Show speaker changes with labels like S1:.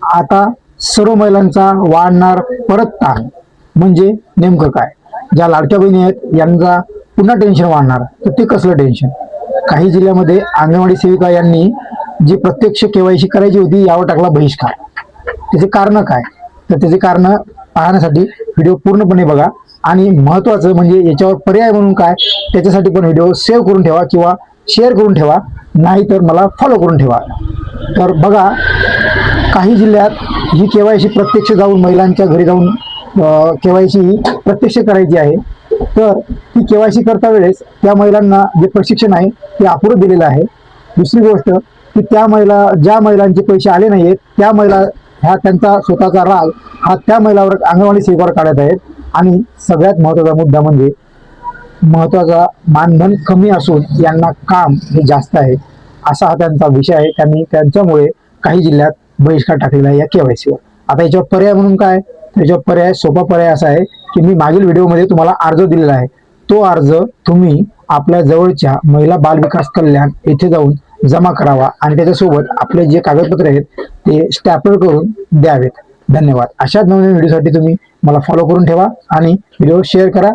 S1: आता सर्व महिलांचा वाढणार परत ताण म्हणजे नेमकं काय? ज्या लाडक्या बहिणी आहेत यांचा पुन्हा टेन्शन वाढणार, तर ते कसलं टेन्शन? काही जिल्ह्यामध्ये अंगणवाडी सेविका यांनी जी प्रत्यक्ष केवायसी करायची होती यावर टाकला बहिष्कार. त्याचे कारण काय? तर त्याचे कारण पाहण्यासाठी व्हिडिओ पूर्णपणे बघा आणि महत्त्वाचं म्हणजे याच्यावर पर्याय म्हणून काय त्याच्यासाठी पण व्हिडिओ सेव्ह करून ठेवा किंवा शेअर करून ठेवा, नाही तर मला फॉलो करून ठेवा. तर बघा, काही जिल्ह्यात ही केवायसी प्रत्यक्ष जाऊन महिलांच्या घरी जाऊन केवायसी ही प्रत्यक्ष करायची आहे. तर ही केवायसी करता वेळेस त्या महिलांना जे प्रशिक्षण आहे ते अपुरं दिलेलं आहे. दुसरी गोष्ट की ज्या महिलांचे पैसे आले नाहीत त्या महिला ह्या त्यांचा स्वतःचा राग हा त्या महिलावर अंगणवाडी सेविकावर काढत आहेत. आणि सगळ्यात महत्त्वाचा मुद्दा म्हणजे महत्त्वाचा मानधन कमी असून यांना काम हे जास्त आहे, असा हा त्यांचा विषय आहे. त्यांच्यामुळे काही जिल्ह्यात बहिष्कार टाकलेला आहे या केवायसीवर. आता याच्यावर पर्याय म्हणून काय? त्याच्यावर पर्याय सोपा पर्याय असा आहे की मी मागील व्हिडिओमध्ये तुम्हाला अर्ज दिलेला आहे. तो अर्ज तुम्ही आपल्या जवळच्या महिला बाल विकास कल्याण येथे जाऊन जमा करावा आणि त्याच्यासोबत आपले जे कागदपत्र आहेत ते स्टॅपल करून द्यावेत. धन्यवाद. अशाच नवीन व्हिडिओसाठी तुम्ही मला फॉलो करून ठेवा आणि व्हिडिओ शेअर करा.